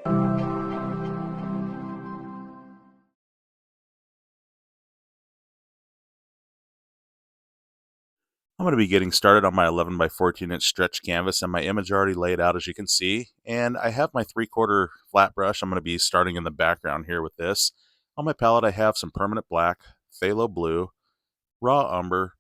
I'm going to be getting started on my 11 by 14 inch stretch canvas, and my image already laid out, as you can see. And I have my 3/4 flat brush. I'm going to be starting in the background here with this. On my palette, I have some permanent black, phthalo blue, raw umber,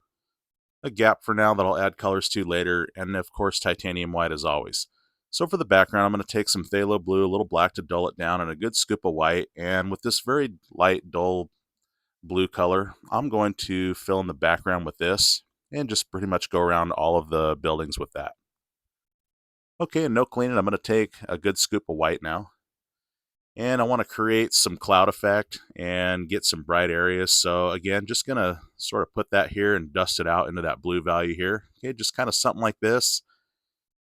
a gap for now that I'll add colors to later, and of course titanium white as always. So for the background, I'm going to take some phthalo blue, a little black to dull it down, and a good scoop of white. And with this very light, dull blue color, I'm going to fill in the background with this and just pretty much go around all of the buildings with that. Okay, and no cleaning, I'm going to take a good scoop of white now. And I want to create some cloud effect and get some bright areas. So again, just going to sort of put that here and dust it out into that blue value here. Okay, just kind of something like this.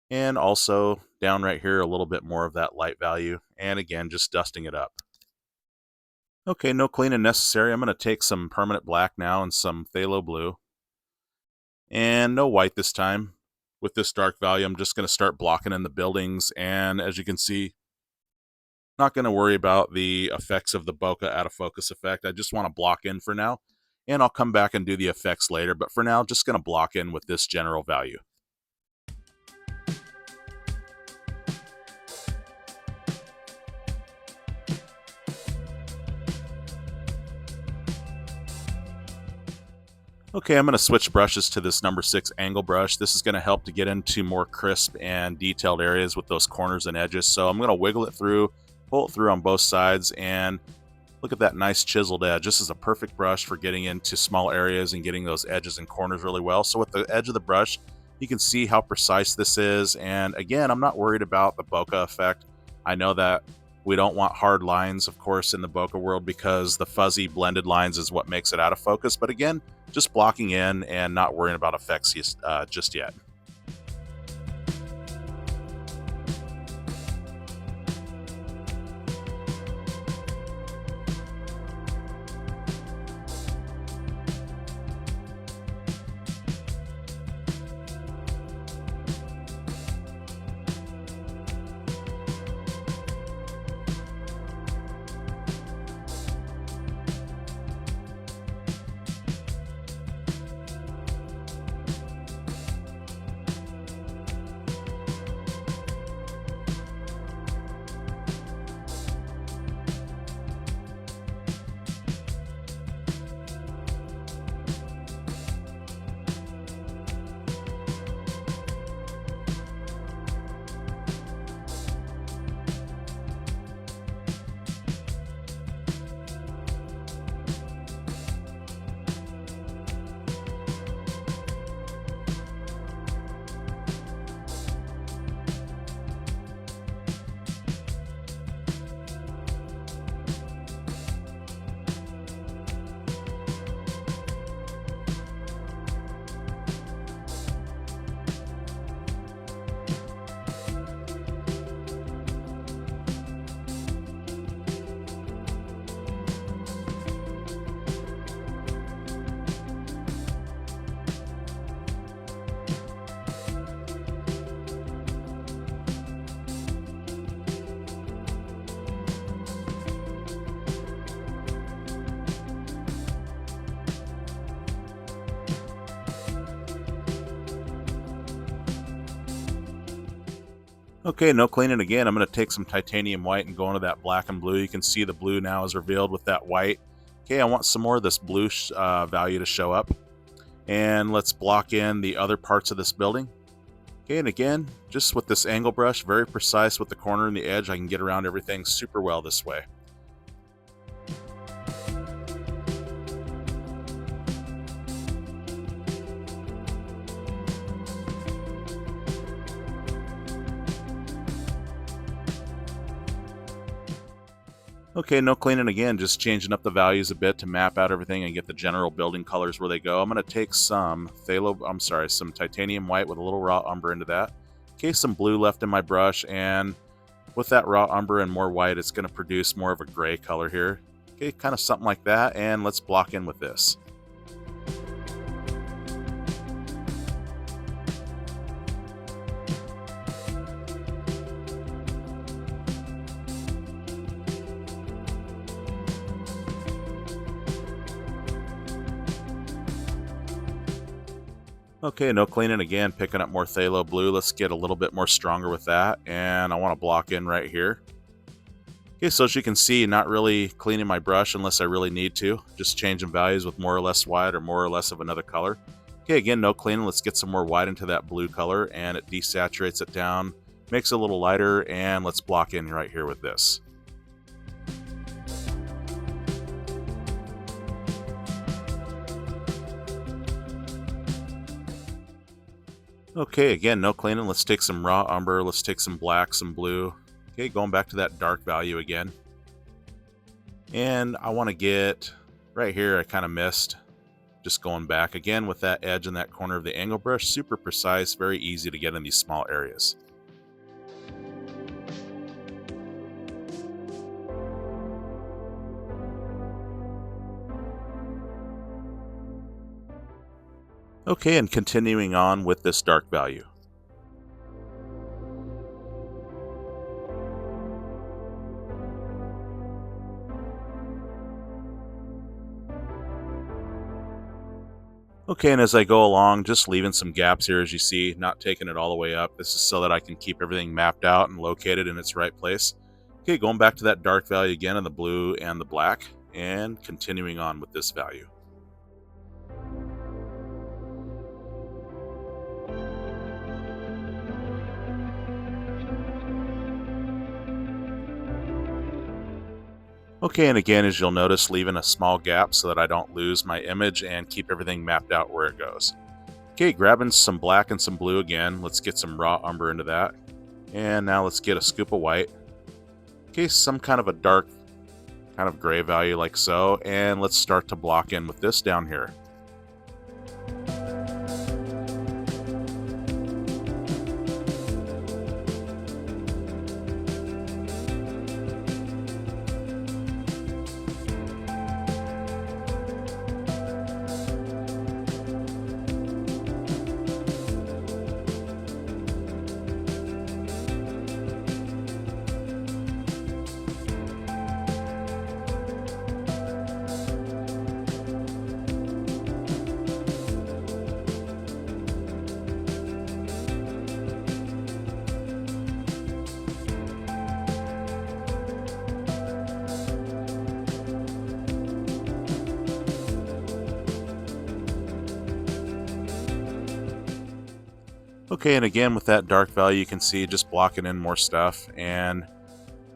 And also down right here, a little bit more of that light value. And again, just dusting it up. Okay, no cleaning necessary. I'm going to take some permanent black now and some phthalo blue. And no white this time. With this dark value, I'm just going to start blocking in the buildings. And as you can see, not going to worry about the effects of the bokeh out of focus effect. I just want to block in for now. And I'll come back and do the effects later. But for now, just going to block in with this general value. Okay, I'm going to switch brushes to this number 6 angle brush. This is going to help to get into more crisp and detailed areas with those corners and edges. So I'm going to wiggle it through, pull it through on both sides, and look at that nice chiseled edge. This is a perfect brush for getting into small areas and getting those edges and corners really well. So with the edge of the brush, you can see how precise this is. And again, I'm not worried about the bokeh effect. I know that we don't want hard lines, of course, in the bokeh world because the fuzzy blended lines is what makes it out of focus. But again, just blocking in and not worrying about effects just yet. Okay, no cleaning again. I'm going to take some titanium white and go into that black and blue. You can see the blue now is revealed with that white. Okay, I want some more of this blue value to show up. And let's block in the other parts of this building. Okay, and again, just with this angle brush, very precise with the corner and the edge, I can get around everything super well this way. Okay, no cleaning again, just changing up the values a bit to map out everything and get the general building colors where they go. I'm going to take some some titanium white with a little raw umber into that. Okay, some blue left in my brush, and with that raw umber and more white, it's going to produce more of a gray color here. Okay, kind of something like that, and let's block in with this. Okay, no cleaning again, picking up more Phthalo Blue. Let's get a little bit more stronger with that, and I want to block in right here. Okay, so as you can see, not really cleaning my brush unless I really need to. Just changing values with more or less white or more or less of another color. Okay, again, no cleaning. Let's get some more white into that blue color, and it desaturates it down, makes it a little lighter, and let's block in right here with this. Okay, again, no cleaning. Let's take some raw umber. Let's take some black, some blue. Okay, going back to that dark value again. And I want to get right here, I kind of missed. Just going back again with that edge in that corner of the angle brush. Super precise, very easy to get in these small areas. Okay, and continuing on with this dark value. Okay, and as I go along, just leaving some gaps here as you see, not taking it all the way up. This is so that I can keep everything mapped out and located in its right place. Okay, going back to that dark value again in the blue and the black, and continuing on with this value. Okay, and again, as you'll notice, leaving a small gap so that I don't lose my image and keep everything mapped out where it goes. Okay, grabbing some black and some blue again. Let's get some raw umber into that. And now let's get a scoop of white. Okay, some kind of a dark, kind of gray value like so. And let's start to block in with this down here. Okay, and again with that dark value, you can see just blocking in more stuff. And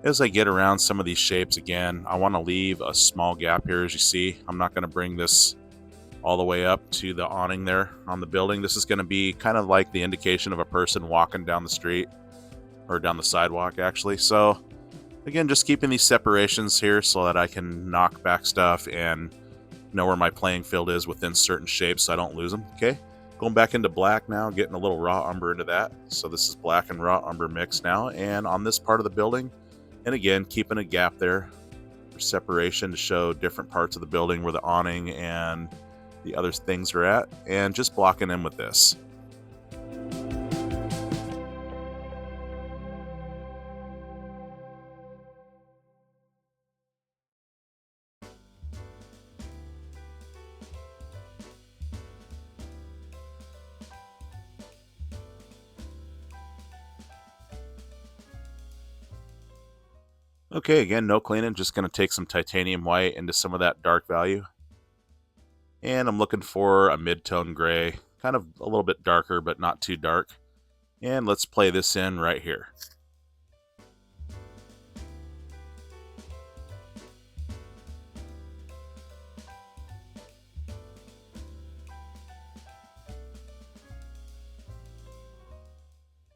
as I get around some of these shapes again, I want to leave a small gap here as you see. I'm not going to bring this all the way up to the awning there on the building. This is going to be kind of like the indication of a person walking down the street, or down the sidewalk actually. So again, just keeping these separations here so that I can knock back stuff and know where my playing field is within certain shapes so I don't lose them. Okay, going back into black now, getting a little raw umber into that. So this is black and raw umber mix now, and on this part of the building, and again keeping a gap there for separation to show different parts of the building where the awning and the other things are at, and just blocking in with this. Okay, again, no cleaning, just going to take some titanium white into some of that dark value. And I'm looking for a mid-tone gray, kind of a little bit darker, but not too dark. And let's play this in right here.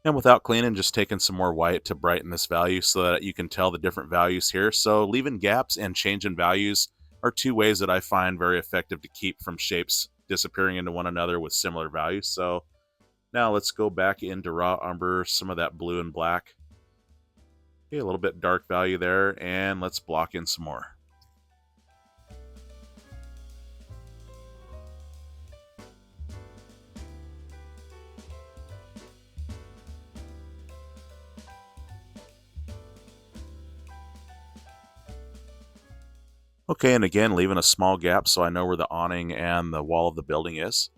And without cleaning, just taking some more white to brighten this value so that you can tell the different values here. So leaving gaps and changing values are two ways that I find very effective to keep from shapes disappearing into one another with similar values. So now let's go back into raw umber, some of that blue and black. Okay, a little bit dark value there, and let's block in some more. Okay, and again, leaving a small gap so I know where the awning and the wall of the building is.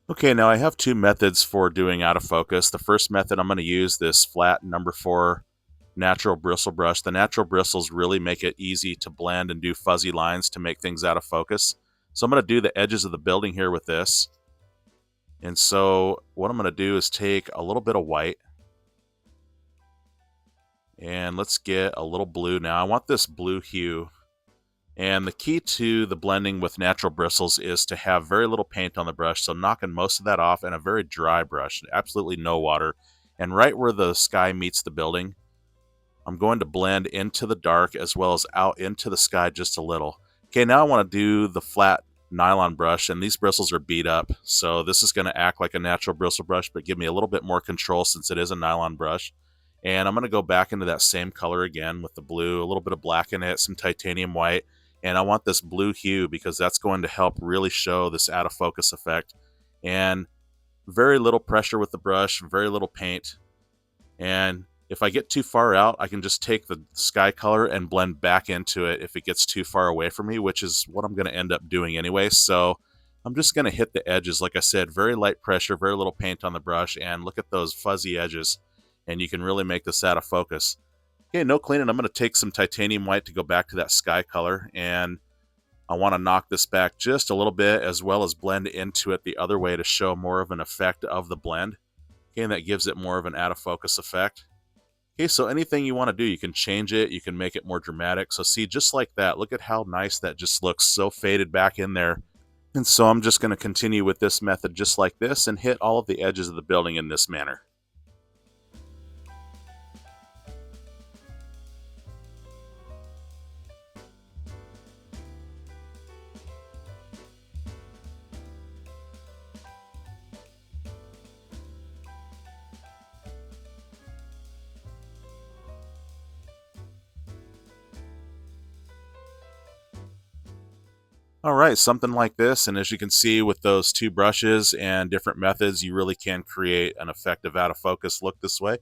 Okay, now I have two methods for doing out of focus. The first method, I'm going to use this flat number 4 natural bristle brush. The natural bristles really make it easy to blend and do fuzzy lines to make things out of focus. So I'm going to do the edges of the building here with this. And so what I'm going to do is take a little bit of white, and let's get a little blue now. I want this blue hue. And the key to the blending with natural bristles is to have very little paint on the brush, so knocking most of that off, and a very dry brush, absolutely no water. And right where the sky meets the building, I'm going to blend into the dark as well as out into the sky just a little. Okay, now I want to do the flat nylon brush, and these bristles are beat up, so this is going to act like a natural bristle brush, but give me a little bit more control since it is a nylon brush. And I'm going to go back into that same color again with the blue, a little bit of black in it, some titanium white, and I want this blue hue because that's going to help really show this out of focus effect. And very little pressure with the brush, very little paint. And if I get too far out, I can just take the sky color and blend back into it if it gets too far away from me, which is what I'm going to end up doing anyway. So I'm just going to hit the edges. Like I said, very light pressure, very little paint on the brush, and look at those fuzzy edges. And you can really make this out of focus. Okay, no cleaning. I'm going to take some titanium white to go back to that sky color, and I want to knock this back just a little bit as well as blend into it the other way to show more of an effect of the blend. Okay, and that gives it more of an out of focus effect. Okay, so anything you want to do, you can change it, you can make it more dramatic. So see, just like that, look at how nice that just looks, so faded back in there. And so I'm just going to continue with this method just like this and hit all of the edges of the building in this manner. All right, something like this, and as you can see with those two brushes and different methods, you really can create an effective out of focus look this way.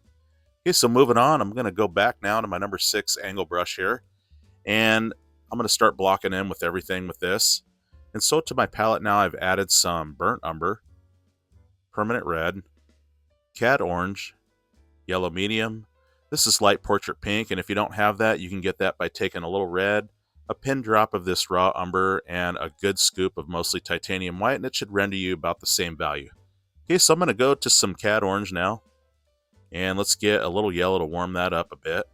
Okay, so moving on, I'm going to go back now to my number 6 angle brush here, and I'm going to start blocking in with everything with this. And so to my palette now, I've added some burnt umber, permanent red, cad orange, yellow medium. This is light portrait pink, and if you don't have that, you can get that by taking a little red, a pin drop of this raw umber, and a good scoop of mostly titanium white, and it should render you about the same value. Okay, so I'm going to go to some cad orange now, and let's get a little yellow to warm that up a bit.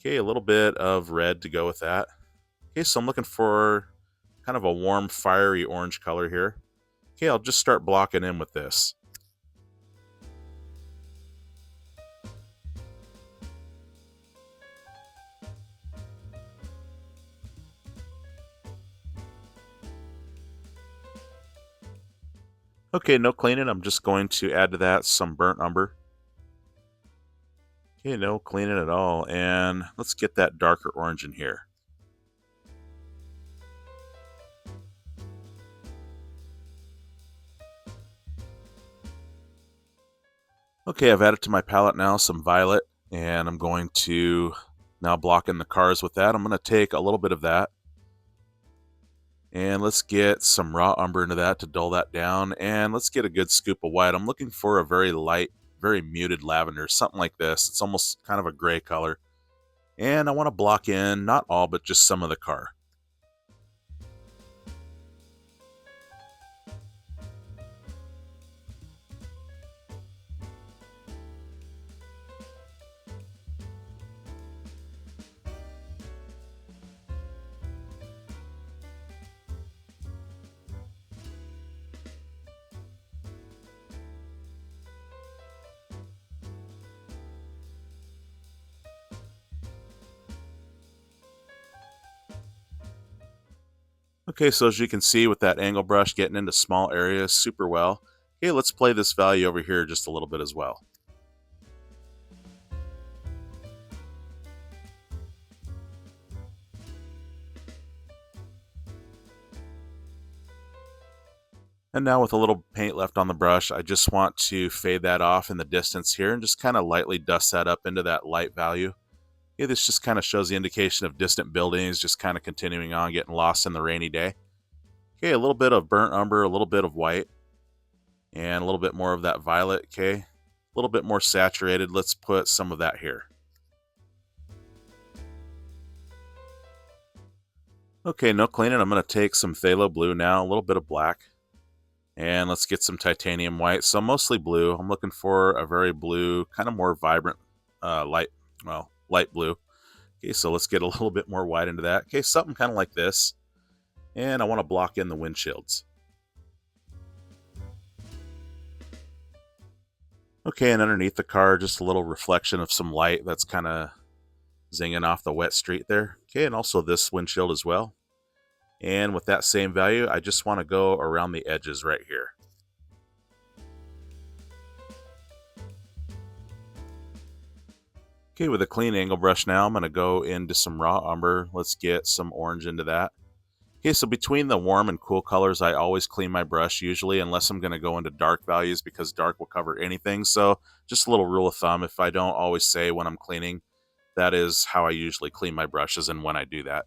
Okay, a little bit of red to go with that. Okay, so I'm looking for kind of a warm, fiery orange color here. Okay, I'll just start blocking in with this. Okay, no cleaning. I'm just going to add to that some burnt umber. Okay, no cleaning at all. And let's get that darker orange in here. Okay, I've added to my palette now some violet, and I'm going to now block in the cars with that. I'm going to take a little bit of that, and let's get some raw umber into that to dull that down, and let's get a good scoop of white. I'm looking for a very light, very muted lavender, something like this. It's almost kind of a gray color. And I want to block in, not all, but just some of the car. Okay, so as you can see with that angle brush getting into small areas super well. Okay, let's play this value over here just a little bit as well. And now with a little paint left on the brush, I just want to fade that off in the distance here and just kind of lightly dust that up into that light value. Okay, this just kind of shows the indication of distant buildings just kind of continuing on, getting lost in the rainy day. Okay, a little bit of burnt umber, a little bit of white. And a little bit more of that violet, okay? A little bit more saturated. Let's put some of that here. Okay, no cleaning. I'm going to take some phthalo blue now, a little bit of black. And let's get some titanium white. So mostly blue. I'm looking for a very blue, kind of more vibrant, light blue. Okay, so let's get a little bit more white into that. Okay, something kind of like this. And I want to block in the windshields. Okay, and underneath the car, just a little reflection of some light that's kind of zinging off the wet street there. Okay, and also this windshield as well. And with that same value, I just want to go around the edges right here. Okay, with a clean angle brush now, I'm going to go into some raw umber. Let's get some orange into that. Okay, so between the warm and cool colors, I always clean my brush usually, unless I'm going to go into dark values because dark will cover anything. So just a little rule of thumb, if I don't always say when I'm cleaning, that is how I usually clean my brushes and when I do that.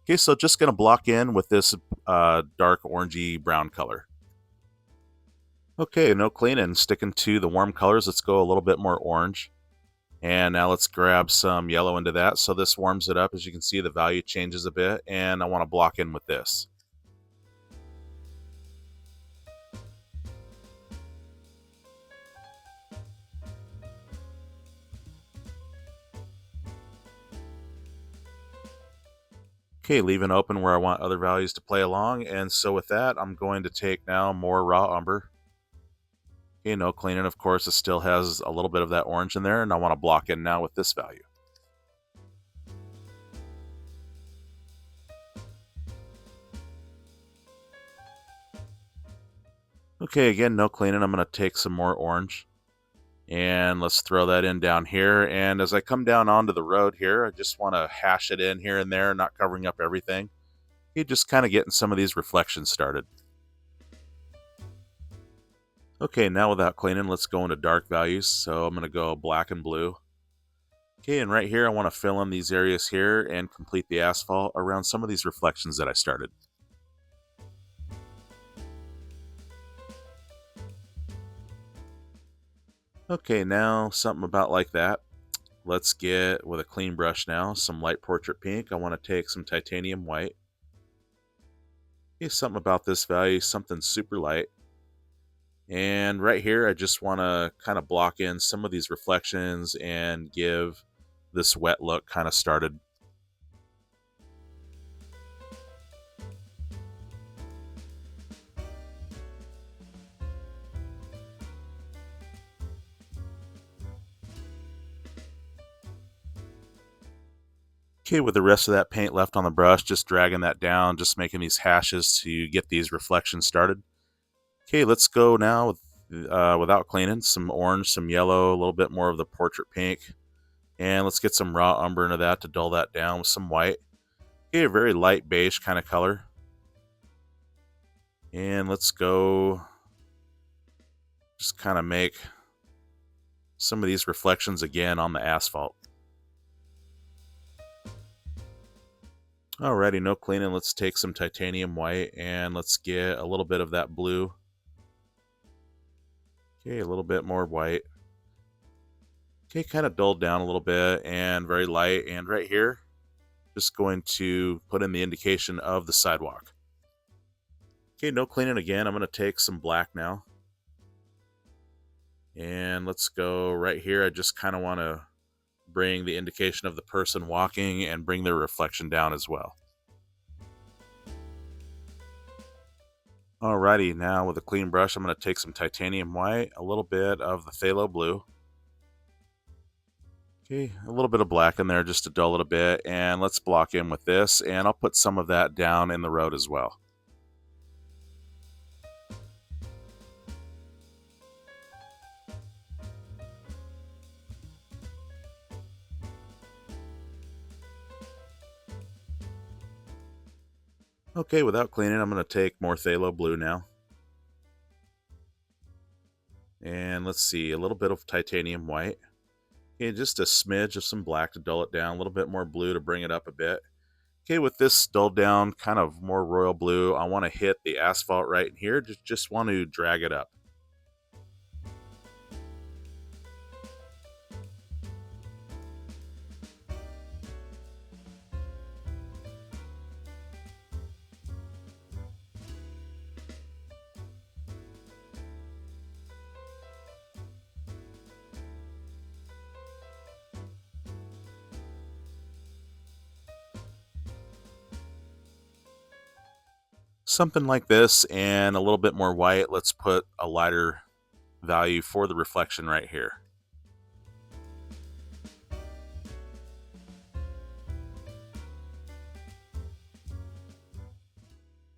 Okay, so just going to block in with this dark orangey brown color. Okay, no cleaning. Sticking to the warm colors, let's go a little bit more orange. And now let's grab some yellow into that. So this warms it up. As you can see, the value changes a bit, and I want to block in with this. Okay, leaving open where I want other values to play along. And so with that, I'm going to take now more raw umber. Okay, no cleaning, of course, it still has a little bit of that orange in there, and I want to block in now with this value. Okay, again, no cleaning. I'm going to take some more orange. And let's throw that in down here. And as I come down onto the road here, I just want to hash it in here and there, not covering up everything. You're just kind of getting some of these reflections started. Okay, now without cleaning, let's go into dark values. So I'm going to go black and blue. Okay, and right here, I want to fill in these areas here and complete the asphalt around some of these reflections that I started. Okay, now something about like that. Let's get, with a clean brush now, some light portrait pink. I want to take some titanium white. Okay, something about this value, something super light. And right here, I just want to kind of block in some of these reflections and give this wet look kind of started. Okay, with the rest of that paint left on the brush, just dragging that down, just making these hashes to get these reflections started. Okay, let's go now without cleaning, some orange, some yellow, a little bit more of the portrait pink. And let's get some raw umber into that to dull that down with some white. Okay, a very light beige kind of color. And let's go just kind of make some of these reflections again on the asphalt. Alrighty, no cleaning. Let's take some titanium white and let's get a little bit of that blue. Okay, a little bit more white. Okay, kind of dulled down a little bit and very light. And right here, just going to put in the indication of the sidewalk. Okay, no cleaning again. I'm going to take some black now. And let's go right here. I just kind of want to bring the indication of the person walking and bring their reflection down as well. Alrighty, now with a clean brush, I'm going to take some titanium white, a little bit of the phthalo blue. Okay, a little bit of black in there just to dull it a bit, and let's block in with this, and I'll put some of that down in the road as well. Okay, without cleaning, I'm going to take more phthalo blue now. And let's see, a little bit of titanium white. Okay, just a smidge of some black to dull it down, a little bit more blue to bring it up a bit. Okay, with this dulled down, kind of more royal blue, I want to hit the asphalt right in here. Just want to drag it up. Something like this and a little bit more white. Let's put a lighter value for the reflection right here.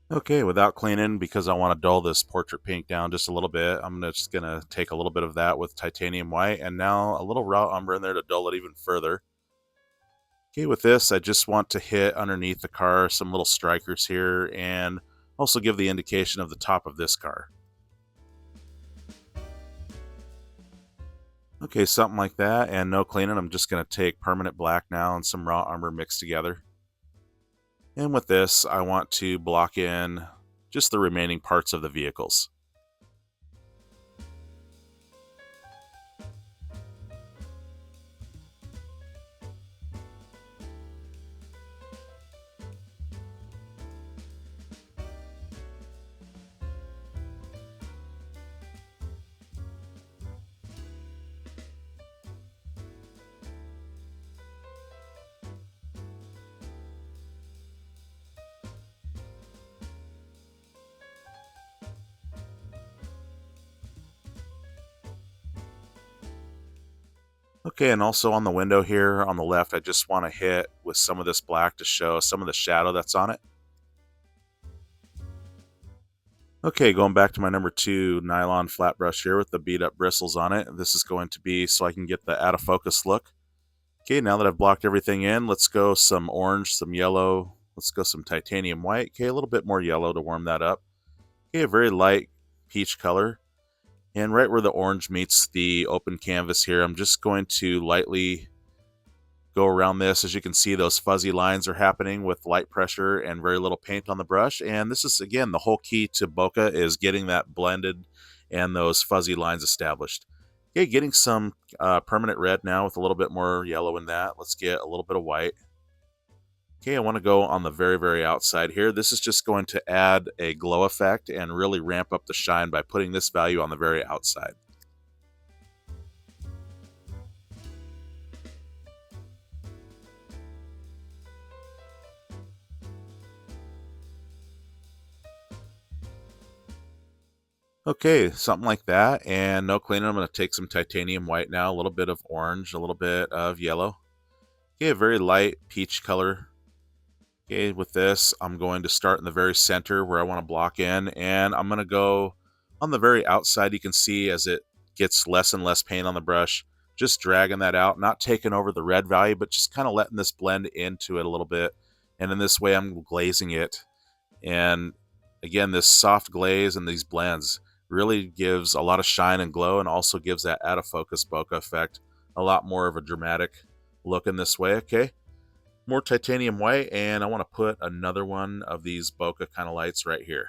Okay, without cleaning, because I want to dull this portrait pink down just a little bit, I'm just going to take a little bit of that with titanium white and now a little raw umber in there to dull it even further. Okay, with this, I just want to hit underneath the car some little strikers here and also give the indication of the top of this car. Okay, something like that, and no cleaning. I'm just going to take permanent black now and some raw umber mixed together. And with this, I want to block in just the remaining parts of the vehicles. Okay, and also on the window here on the left, I just want to hit with some of this black to show some of the shadow that's on it. Okay, going back to my number 2 nylon flat brush here with the beat up bristles on it. This is going to be so I can get the out of focus look. Okay, now that I've blocked everything in, let's go some orange, some yellow, let's go some titanium white. Okay, a little bit more yellow to warm that up. Okay, a very light peach color. And right where the orange meets the open canvas here, I'm just going to lightly go around this. As you can see, those fuzzy lines are happening with light pressure and very little paint on the brush. And this is, again, the whole key to bokeh is getting that blended and those fuzzy lines established. Okay, getting some permanent red now with a little bit more yellow in that. Let's get a little bit of white. Okay, I want to go on the very, very outside here. This is just going to add a glow effect and really ramp up the shine by putting this value on the very outside. Okay, something like that, and no cleaning. I'm going to take some titanium white now, a little bit of orange, a little bit of yellow. Okay, a very light peach color. Okay, with this, I'm going to start in the very center where I want to block in, and I'm going to go on the very outside. You can see as it gets less and less paint on the brush, just dragging that out, not taking over the red value, but just kind of letting this blend into it a little bit. And in this way, I'm glazing it. And again, this soft glaze and these blends really gives a lot of shine and glow and also gives that out of focus bokeh effect a lot more of a dramatic look in this way. Okay, more titanium white, and I want to put another one of these bokeh kind of lights right here.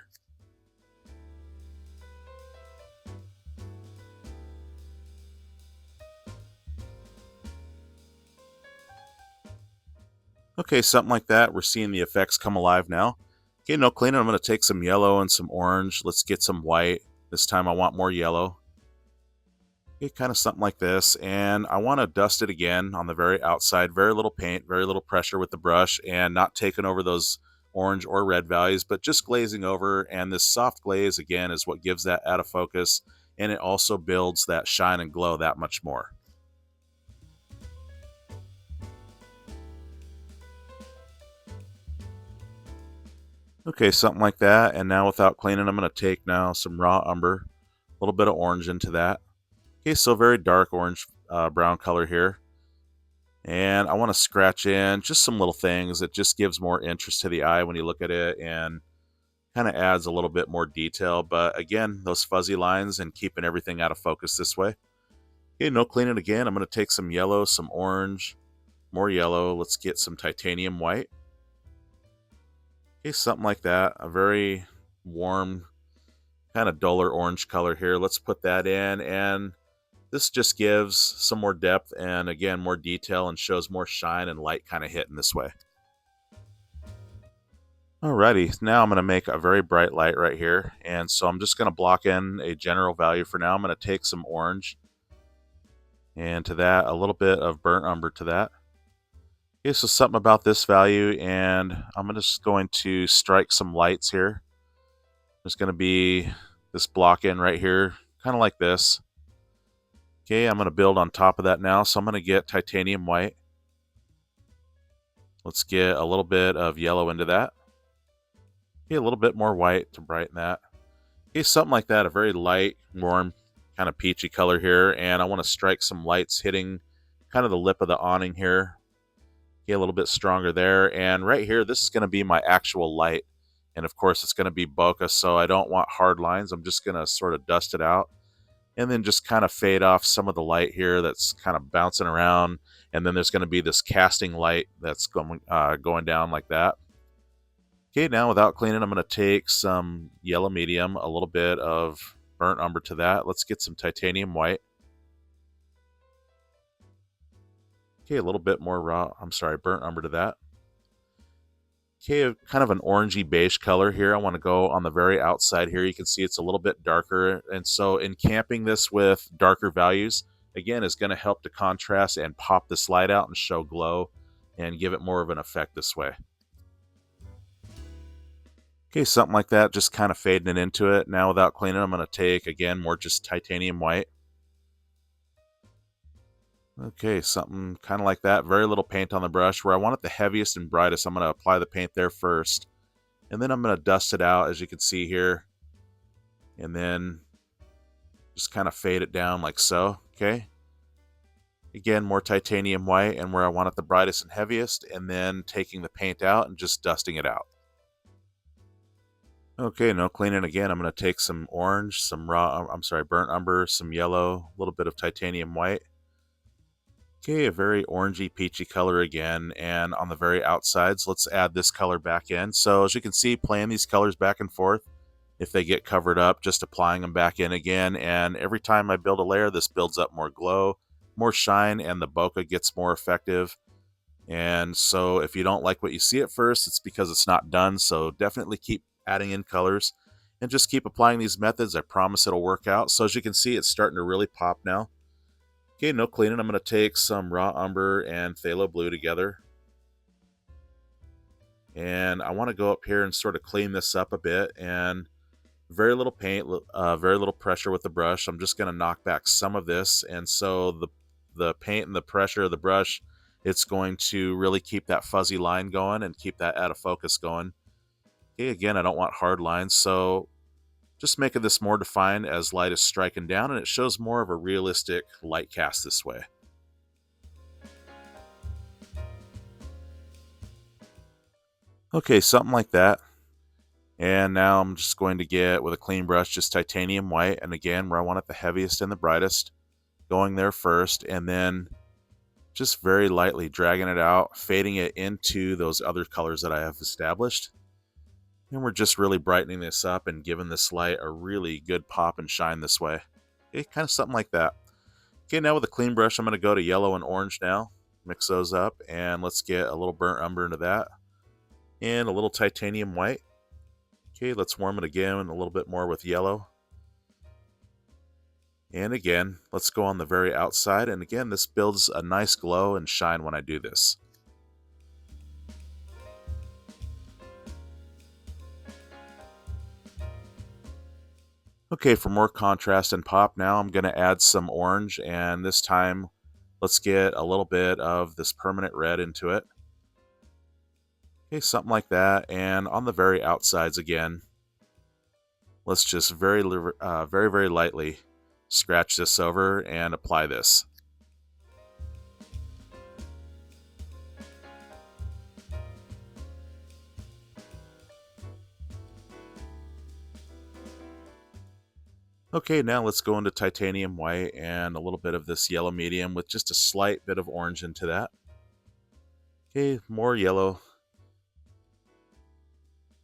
Okay, something like that. We're seeing the effects come alive now. Okay, no cleaning. I'm going to take some yellow and some orange. Let's get some white. This time I want more yellow. Okay, kind of something like this. And I want to dust it again on the very outside. Very little paint, very little pressure with the brush, and not taking over those orange or red values, but just glazing over. And this soft glaze, again, is what gives that out of focus. And it also builds that shine and glow that much more. Okay, something like that. And now without cleaning, I'm going to take now some raw umber, a little bit of orange into that. Okay, so very dark orange brown color here. And I want to scratch in just some little things. It just gives more interest to the eye when you look at it and kind of adds a little bit more detail. But again, those fuzzy lines and keeping everything out of focus this way. Okay, no cleaning again. I'm going to take some yellow, some orange, more yellow. Let's get some titanium white. Okay, something like that. A very warm, kind of duller orange color here. Let's put that in, and this just gives some more depth and, again, more detail and shows more shine and light kind of hitting this way. Alrighty, now I'm going to make a very bright light right here, and so I'm just going to block in a general value for now. I'm going to take some orange, and to that, a little bit of burnt umber to that. Okay, so something about this value, and I'm just going to strike some lights here. There's going to be this block in right here, kind of like this. Okay, I'm going to build on top of that now. So I'm going to get titanium white. Let's get a little bit of yellow into that. Okay, a little bit more white to brighten that. Okay, something like that, a very light, warm, kind of peachy color here. And I want to strike some lights hitting kind of the lip of the awning here. Okay, a little bit stronger there. And right here, this is going to be my actual light. And of course, it's going to be bokeh, so I don't want hard lines. I'm just going to sort of dust it out. And then just kind of fade off some of the light here that's kind of bouncing around. And then there's going to be this casting light that's going down like that. Okay, now without cleaning, I'm going to take some yellow medium, a little bit of burnt umber to that. Let's get some titanium white. Okay, a little bit more burnt umber to that. Okay, kind of an orangey beige color here. I want to go on the very outside here. You can see it's a little bit darker. And so in camping this with darker values, again, is going to help to contrast and pop this light out and show glow and give it more of an effect this way. Okay, something like that, just kind of fading it into it. Now without cleaning, I'm going to take, again, more just titanium white. Okay, something kind of like that. Very little paint on the brush. Where I want it the heaviest and brightest, I'm going to apply the paint there first. And then I'm going to dust it out, as you can see here. And then just kind of fade it down like so. Okay. Again, more titanium white and where I want it the brightest and heaviest. And then taking the paint out and just dusting it out. Okay, no cleaning again. I'm going to take some orange, burnt umber, some yellow, a little bit of titanium white. Okay, a very orangey, peachy color again, and on the very outsides, let's add this color back in. So as you can see, playing these colors back and forth, if they get covered up, just applying them back in again, and every time I build a layer, this builds up more glow, more shine, and the bokeh gets more effective. And so if you don't like what you see at first, it's because it's not done, so definitely keep adding in colors, and just keep applying these methods. I promise it'll work out. So as you can see, it's starting to really pop now. Okay, no cleaning. I'm going to take some raw umber and phthalo blue together. And I want to go up here and sort of clean this up a bit. And very little paint, very little pressure with the brush. I'm just going to knock back some of this. And so the paint and the pressure of the brush, it's going to really keep that fuzzy line going and keep that out of focus going. Okay, again, I don't want hard lines. So just making this more defined as light is striking down, and it shows more of a realistic light cast this way. Okay, something like that. And now I'm just going to get, with a clean brush, just titanium white, and again, where I want it the heaviest and the brightest, going there first, and then just very lightly dragging it out, fading it into those other colors that I have established. And we're just really brightening this up and giving this light a really good pop and shine this way. Okay, kind of something like that. Okay, now with a clean brush, I'm going to go to yellow and orange now. Mix those up, and let's get a little burnt umber into that. And a little titanium white. Okay, let's warm it again a little bit more with yellow. And again, let's go on the very outside. And again, this builds a nice glow and shine when I do this. Okay, for more contrast and pop now, I'm going to add some orange, and this time let's get a little bit of this permanent red into it. Okay, something like that, and on the very outsides again, let's just very lightly scratch this over and apply this. Okay, now let's go into titanium white and a little bit of this yellow medium with just a slight bit of orange into that. Okay, more yellow.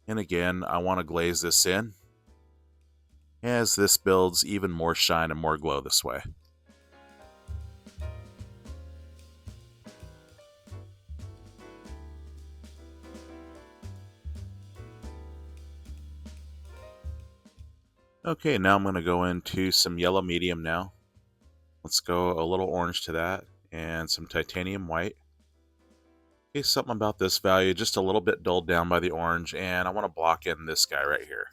And again, I want to glaze this in as this builds even more shine and more glow this way. Okay, now I'm going to go into some yellow medium now. Let's go a little orange to that and some titanium white. Okay, something about this value, just a little bit dulled down by the orange, and I want to block in this guy right here.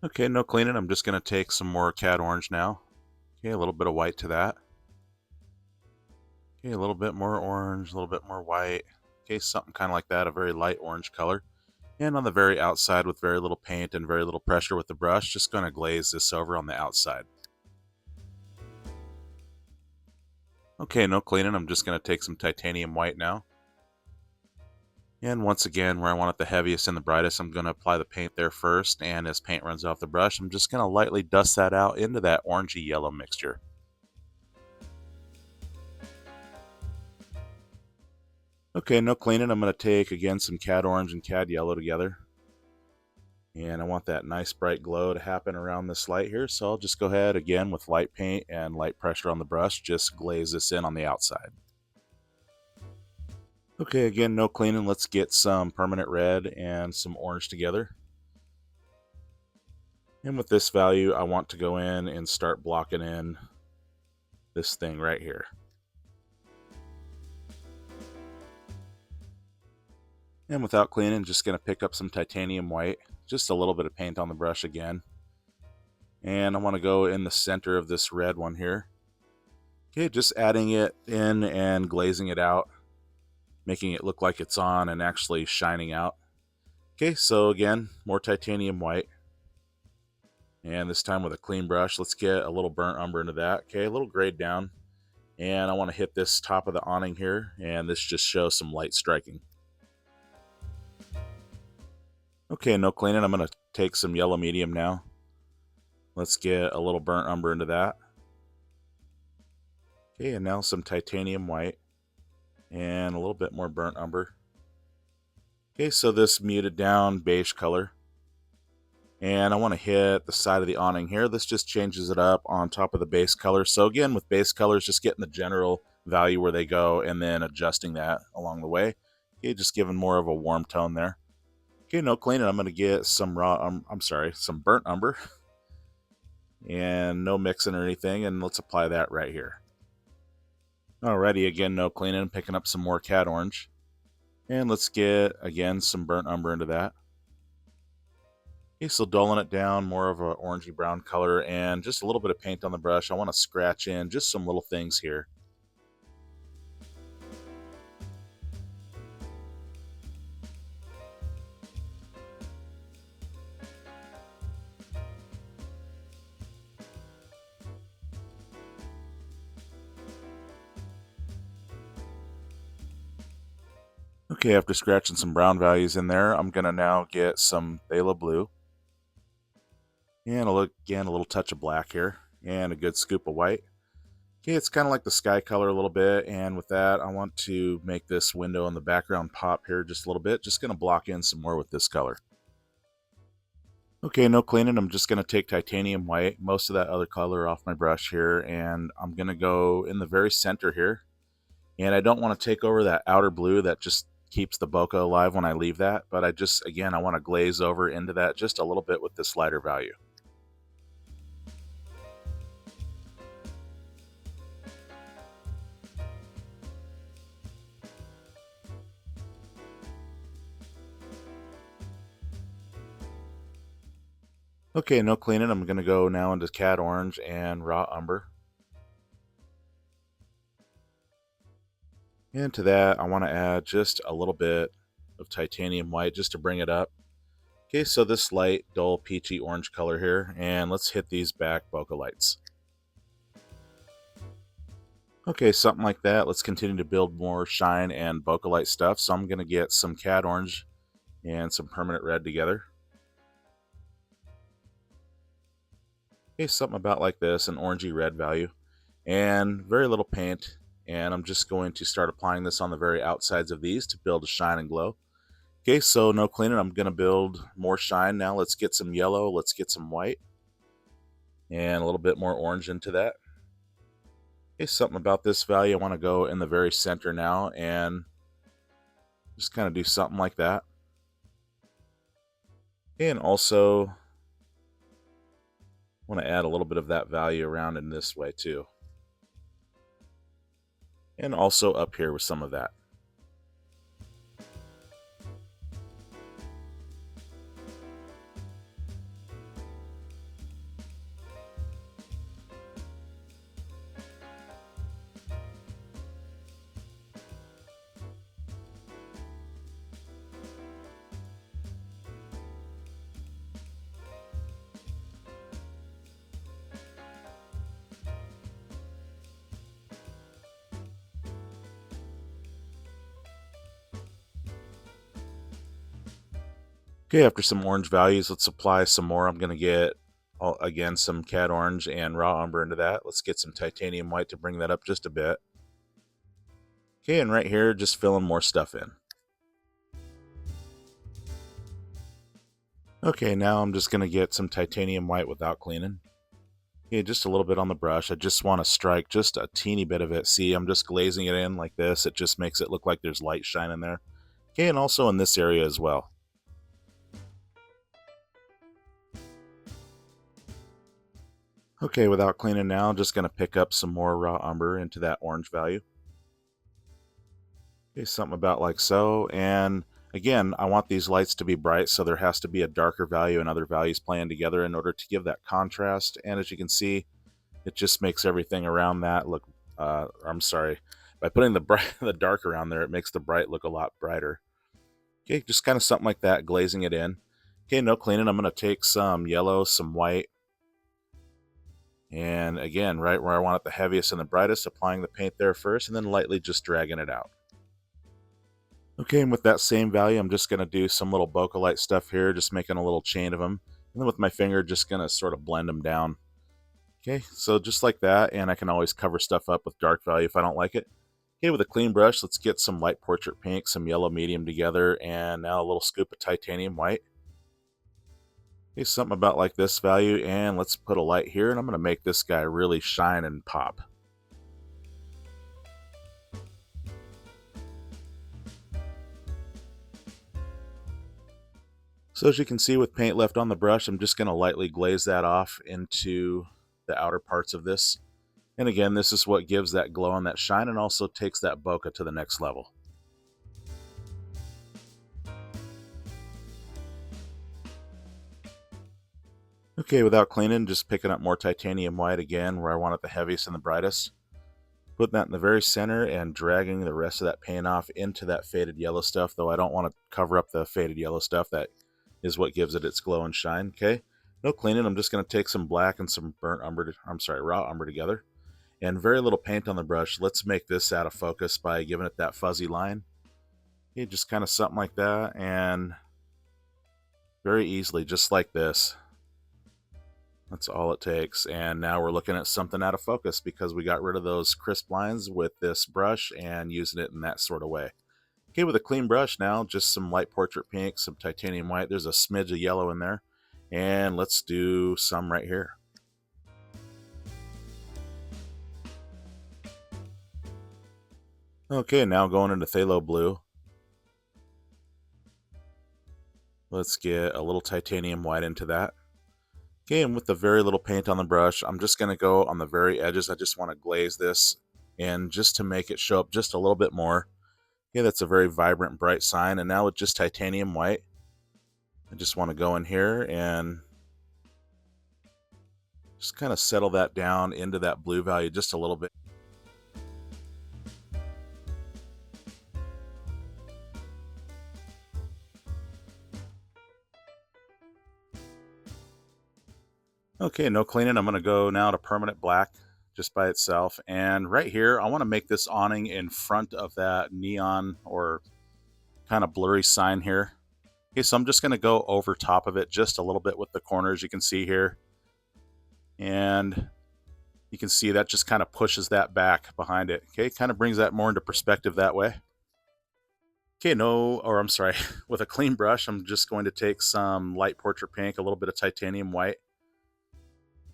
Okay, no cleaning. I'm just going to take some more Cad Orange now. Okay, a little bit of white to that. Okay, a little bit more orange, a little bit more white. Okay, something kind of like that, a very light orange color. And on the very outside with very little paint and very little pressure with the brush, just going to glaze this over on the outside. Okay, no cleaning. I'm just going to take some titanium white now. And once again, where I want it the heaviest and the brightest, I'm going to apply the paint there first. And as paint runs off the brush, I'm just going to lightly dust that out into that orangey yellow mixture. Okay, no cleaning. I'm going to take, again, some Cad Orange and Cad Yellow together. And I want that nice bright glow to happen around this light here. So I'll just go ahead, again, with light paint and light pressure on the brush, just glaze this in on the outside. Okay, again, no cleaning. Let's get some permanent red and some orange together. And with this value, I want to go in and start blocking in this thing right here. And without cleaning, just going to pick up some titanium white, just a little bit of paint on the brush again. And I want to go in the center of this red one here. Okay, just adding it in and glazing it out, making it look like it's on and actually shining out. Okay, so again, more titanium white. And this time with a clean brush, let's get a little burnt umber into that. Okay, a little grayed down. And I want to hit this top of the awning here, and this just shows some light striking. Okay, no cleaning. I'm going to take some yellow medium now. Let's get a little burnt umber into that. Okay, and now some titanium white and a little bit more burnt umber. Okay, so this muted down beige color. And I want to hit the side of the awning here. This just changes it up on top of the base color. So again, with base colors, just getting the general value where they go and then adjusting that along the way. Okay, just giving more of a warm tone there. Okay, no cleaning. I'm going to get some some burnt umber. And no mixing or anything. And let's apply that right here. Alrighty, again, no cleaning. Picking up some more Cad Orange. And let's get, again, some burnt umber into that. Okay, so dulling it down, more of an orangey brown color, and just a little bit of paint on the brush. I want to scratch in just some little things here. Okay, after scratching some brown values in there, I'm going to now get some Phthalo Blue. And again, a little touch of black here, and a good scoop of white. Okay, it's kind of like the sky color a little bit, and with that, I want to make this window in the background pop here just a little bit. Just going to block in some more with this color. Okay, no cleaning. I'm just going to take titanium white, most of that other color off my brush here, and I'm going to go in the very center here. And I don't want to take over that outer blue that just keeps the bokeh alive when I leave that, but again, I want to glaze over into that just a little bit with this lighter value. Okay, no cleaning. I'm going to go now into Cad Orange and Raw Umber. And to that, I want to add just a little bit of titanium white just to bring it up. Okay, so this light, dull, peachy orange color here, and let's hit these back bokeh lights. Okay, something like that. Let's continue to build more shine and bokeh light stuff. So I'm going to get some Cad Orange and some permanent red together. Okay, something about like this, an orangey red value, and very little paint. And I'm just going to start applying this on the very outsides of these to build a shine and glow. Okay, so no cleaning. I'm going to build more shine now. Let's get some yellow. Let's get some white. And a little bit more orange into that. Okay, something about this value. I want to go in the very center now and just kind of do something like that. And also want to add a little bit of that value around in this way too. And also up here with some of that. Okay, after some orange values, let's apply some more. I'm going to get, again, some Cad Orange and raw umber into that. Let's get some titanium white to bring that up just a bit. Okay, and right here, just filling more stuff in. Okay, now I'm just going to get some titanium white without cleaning. Okay, just a little bit on the brush. I just want to strike just a teeny bit of it. See, I'm just glazing it in like this. It just makes it look like there's light shining there. Okay, and also in this area as well. Okay, without cleaning now, I'm just going to pick up some more raw umber into that orange value. Okay, something about like so. And again, I want these lights to be bright, so there has to be a darker value and other values playing together in order to give that contrast. And as you can see, it just makes everything around that look, I'm sorry, by putting the bright, the dark around there, it makes the bright look a lot brighter. Okay, just kind of something like that, glazing it in. Okay, no cleaning. I'm going to take some yellow, some white, and again, right where I want it the heaviest and the brightest, applying the paint there first, and then lightly just dragging it out. Okay, and with that same value, I'm just going to do some little bokeh light stuff here, just making a little chain of them. And then with my finger, just going to sort of blend them down. Okay, so just like that, and I can always cover stuff up with dark value if I don't like it. Okay, with a clean brush, let's get some light portrait pink, some yellow medium together, and now a little scoop of titanium white. Okay, something about like this value, and let's put a light here, and I'm going to make this guy really shine and pop. So as you can see with paint left on the brush, I'm just going to lightly glaze that off into the outer parts of this. And again, this is what gives that glow and that shine and also takes that bokeh to the next level. Okay, without cleaning, just picking up more titanium white again where I want it the heaviest and the brightest. Putting that in the very center and dragging the rest of that paint off into that faded yellow stuff, though I don't want to cover up the faded yellow stuff. That is what gives it its glow and shine. Okay, no cleaning. I'm just going to take some black and some burnt umber, raw umber together. And very little paint on the brush. Let's make this out of focus by giving it that fuzzy line. Okay, just kind of something like that, and very easily, just like this. That's all it takes. And now we're looking at something out of focus because we got rid of those crisp lines with this brush and using it in that sort of way. Okay, with a clean brush now, just some light portrait pink, some titanium white. There's a smidge of yellow in there. And let's do some right here. Okay, now going into Phthalo Blue. Let's get a little titanium white into that. Okay, and with the very little paint on the brush, I'm just going to go on the very edges. I just want to glaze this and just to make it show up just a little bit more. Okay, that's a very vibrant, bright sign. And now with just titanium white, I just want to go in here and just kind of settle that down into that blue value just a little bit. Okay, no cleaning. I'm going to go now to permanent black just by itself. And right here, I want to make this awning in front of that neon or kind of blurry sign here. Okay, so I'm just going to go over top of it just a little bit with the corners you can see here. And you can see that just kind of pushes that back behind it. Okay, kind of brings that more into perspective that way. Okay, with a clean brush, I'm just going to take some light portrait pink, a little bit of titanium white.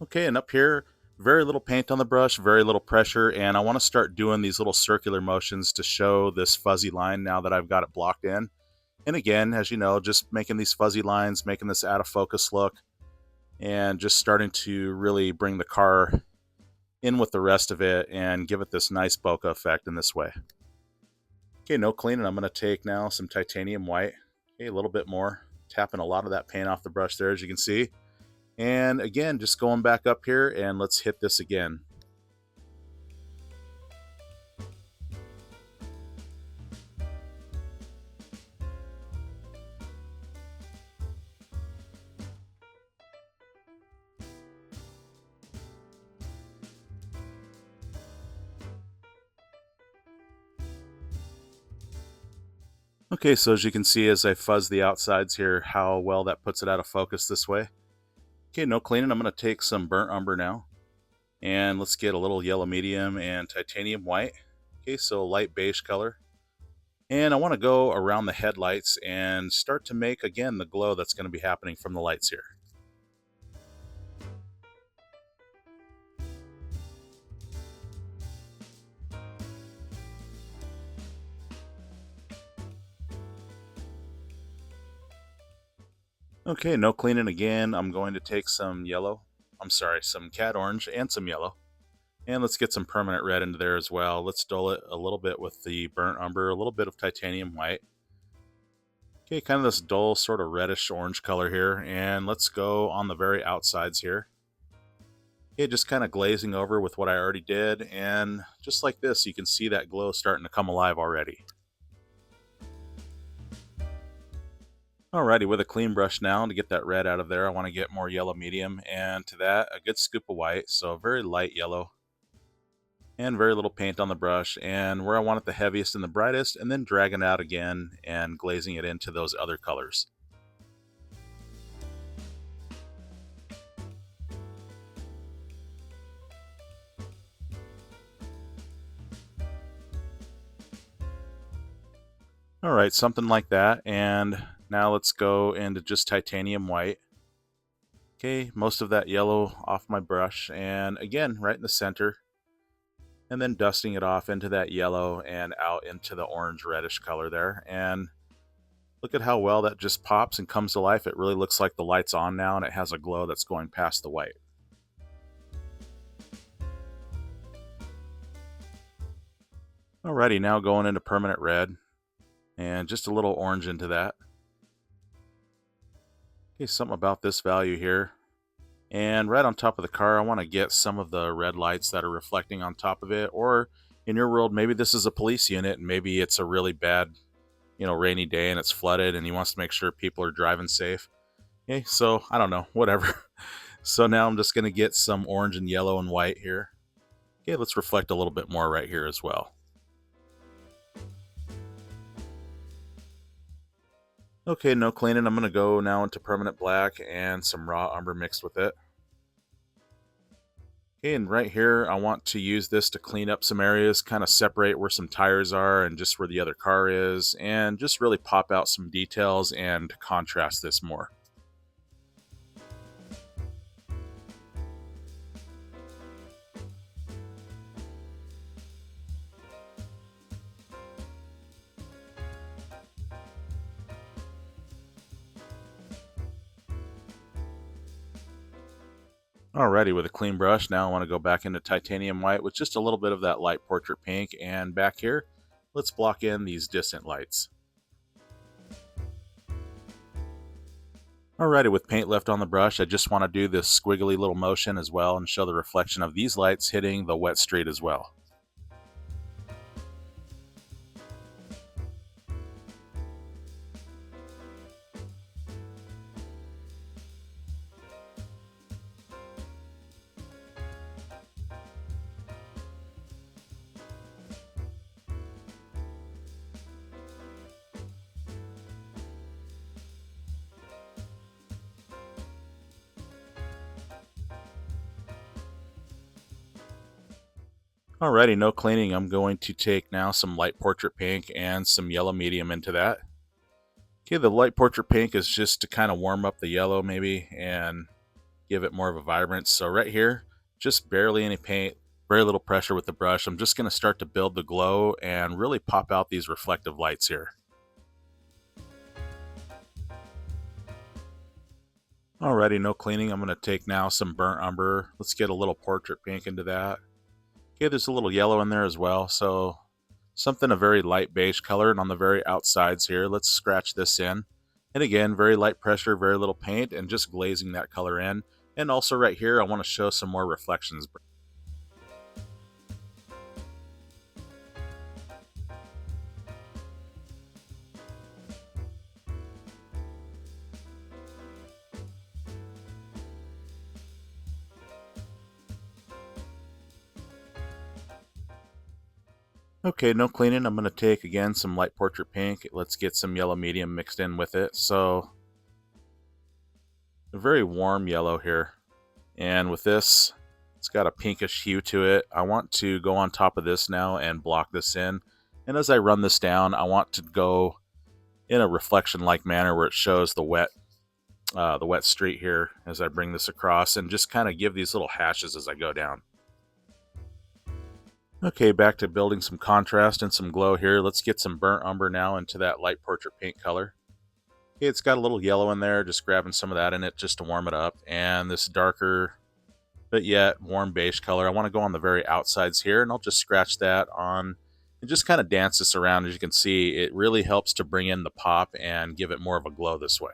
Okay, and up here, very little paint on the brush, very little pressure, and I want to start doing these little circular motions to show this fuzzy line now that I've got it blocked in. And again, as you know, just making these fuzzy lines, making this out of focus look, and just starting to really bring the car in with the rest of it and give it this nice bokeh effect in this way. Okay, no cleaning. I'm going to take now some titanium white, okay, a little bit more, tapping a lot of that paint off the brush there, as you can see. And again, just going back up here and let's hit this again. Okay, so as you can see as I fuzz the outsides here, how well that puts it out of focus this way. Okay, no cleaning. I'm going to take some burnt umber now. And let's get a little yellow medium and titanium white. Okay, so light beige color. And I want to go around the headlights and start to make, again, the glow that's going to be happening from the lights here. Okay, no cleaning again. I'm going to take some yellow. I'm sorry, some Cad Orange and some yellow. And let's get some permanent red into there as well. Let's dull it a little bit with the burnt umber, a little bit of titanium white. Okay, kind of this dull sort of reddish orange color here. And let's go on the very outsides here. Okay, just kind of glazing over with what I already did. And just like this, you can see that glow starting to come alive already. Alrighty, with a clean brush now to get that red out of there, I want to get more yellow medium. And to that, a good scoop of white. So very light yellow. And very little paint on the brush, and where I want it the heaviest and the brightest, and then dragging it out again and glazing it into those other colors. Alright, something like that, and now let's go into just titanium white. Okay, most of that yellow off my brush, and again, right in the center, and then dusting it off into that yellow and out into the orange reddish color there, and look at how well that just pops and comes to life. It really looks like the light's on now, and it has a glow that's going past the white. Alrighty, now going into permanent red, and just a little orange into that. Okay, something about this value here. And right on top of the car, I want to get some of the red lights that are reflecting on top of it. Or in your world, maybe this is a police unit and maybe it's a really bad, rainy day and it's flooded and he wants to make sure people are driving safe. Okay, so I don't know, whatever. So now I'm just going to get some orange and yellow and white here. Okay, let's reflect a little bit more right here as well. Okay, no cleaning. I'm going to go now into permanent black and some raw umber mixed with it. Okay, and right here, I want to use this to clean up some areas, kind of separate where some tires are and just where the other car is, and just really pop out some details and contrast this more. Alrighty, with a clean brush, now I want to go back into titanium white with just a little bit of that light portrait pink, and back here, let's block in these distant lights. Alrighty, with paint left on the brush, I just want to do this squiggly little motion as well and show the reflection of these lights hitting the wet street as well. Alrighty, no cleaning. I'm going to take now some light portrait pink and some yellow medium into that. Okay, the light portrait pink is just to kind of warm up the yellow maybe and give it more of a vibrance. So right here, just barely any paint, very little pressure with the brush. I'm just going to start to build the glow and really pop out these reflective lights here. Alrighty, no cleaning. I'm going to take now some burnt umber. Let's get a little portrait pink into that. Okay, there's a little yellow in there as well, so something a very light beige color. And on the very outsides here, let's scratch this in. And again, very light pressure, very little paint, and just glazing that color in. And also right here, I want to show some more reflections. Okay, no cleaning. I'm going to take again some light portrait pink. Let's get some yellow medium mixed in with it. So a very warm yellow here. And with this, it's got a pinkish hue to it. I want to go on top of this now and block this in. And as I run this down, I want to go in a reflection-like manner where it shows the wet street here as I bring this across, and just kind of give these little hashes as I go down. Okay, back to building some contrast and some glow here. Let's get some burnt umber now into that light portrait paint color. Okay, it's got a little yellow in there, just grabbing some of that in it just to warm it up. And this darker, but yet warm beige color, I want to go on the very outsides here, and I'll just scratch that on and just kind of dance this around. As you can see, it really helps to bring in the pop and give it more of a glow this way.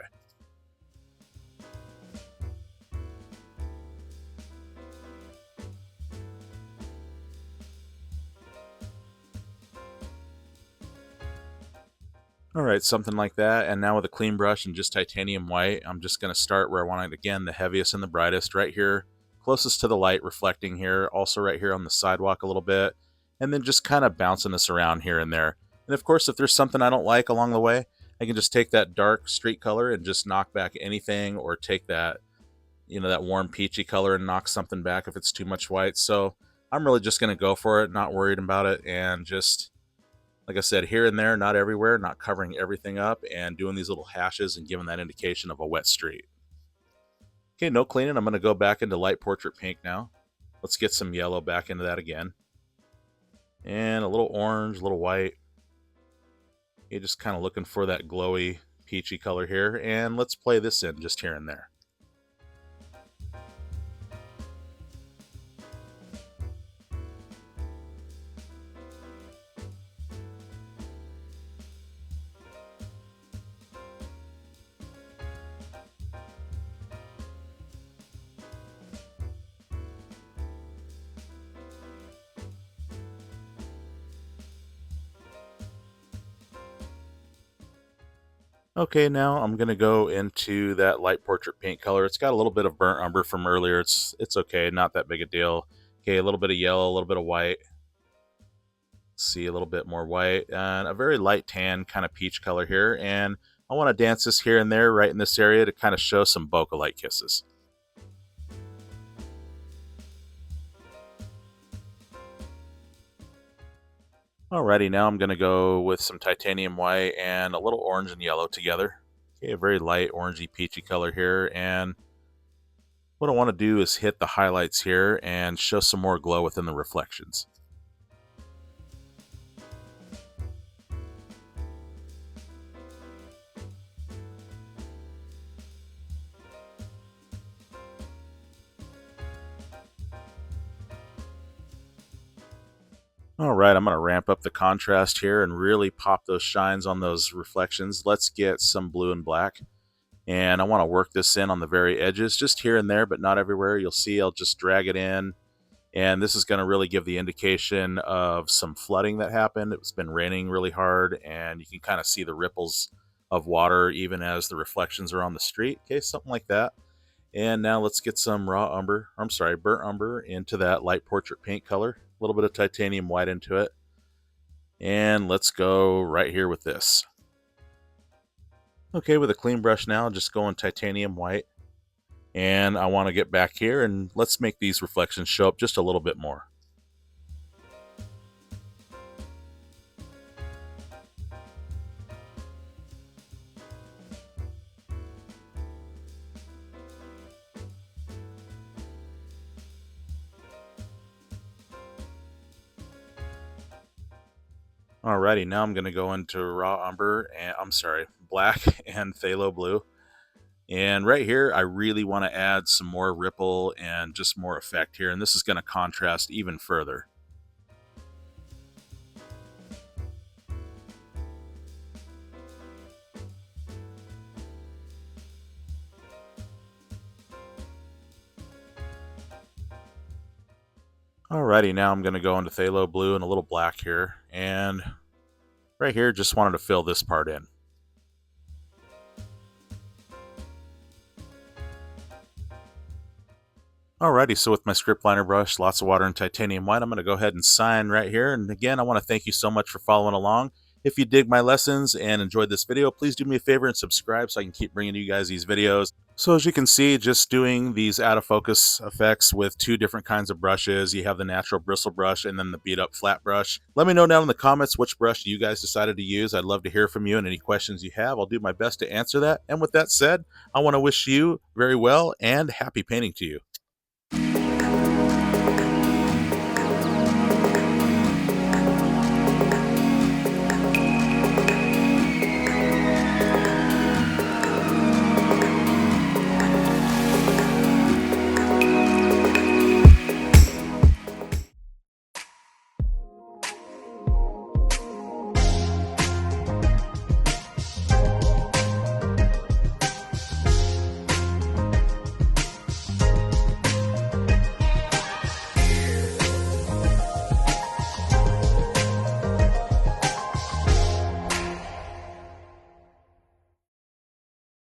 Alright, something like that, and now with a clean brush and just titanium white, I'm just going to start where I want it again, the heaviest and the brightest, right here, closest to the light, reflecting here, also right here on the sidewalk a little bit, and then just kind of bouncing this around here and there. And of course, if there's something I don't like along the way, I can just take that dark street color and just knock back anything, or take that, that warm peachy color and knock something back if it's too much white. So I'm really just going to go for it, not worried about it, and just, like I said, here and there, not everywhere, not covering everything up, and doing these little hashes and giving that indication of a wet street. Okay, no cleaning. I'm going to go back into light portrait pink now. Let's get some yellow back into that again. And a little orange, a little white. Okay, just kind of looking for that glowy, peachy color here. And let's play this in just here and there. Okay, now I'm going to go into that light portrait paint color. It's got a little bit of burnt umber from earlier. It's okay, not that big a deal. Okay, a little bit of yellow, a little bit of white. See a little bit more white, and a very light tan kind of peach color here. And I want to dance this here and there right in this area to kind of show some bokeh light kisses. Alrighty, now I'm going to go with some titanium white and a little orange and yellow together. Okay, a very light orangey peachy color here, and what I want to do is hit the highlights here and show some more glow within the reflections. Alright, I'm going to ramp up the contrast here and really pop those shines on those reflections. Let's get some blue and black. And I want to work this in on the very edges, just here and there, but not everywhere. You'll see I'll just drag it in. And this is going to really give the indication of some flooding that happened. It's been raining really hard, and you can kind of see the ripples of water even as the reflections are on the street. Okay, something like that. And now let's get some burnt umber into that light portrait paint color. A little bit of titanium white into it. And let's go right here with this. Okay, with a clean brush now, just going titanium white. And I want to get back here and let's make these reflections show up just a little bit more. Alrighty, now I'm going to go into raw umber and black and phthalo blue. And right here, I really want to add some more ripple and just more effect here. And this is going to contrast even further. Alrighty, now I'm going to go into phthalo blue and a little black here. And right here, just wanted to fill this part in. Alrighty, so with my script liner brush, lots of water and titanium white, I'm going to go ahead and sign right here. And again, I want to thank you so much for following along. If you dig my lessons and enjoyed this video, please do me a favor and subscribe so I can keep bringing you guys these videos. So as you can see, just doing these out of focus effects with two different kinds of brushes. You have the natural bristle brush and then the beat up flat brush. Let me know down in the comments which brush you guys decided to use. I'd love to hear from you and any questions you have. I'll do my best to answer that. And with that said, I want to wish you very well and happy painting to you.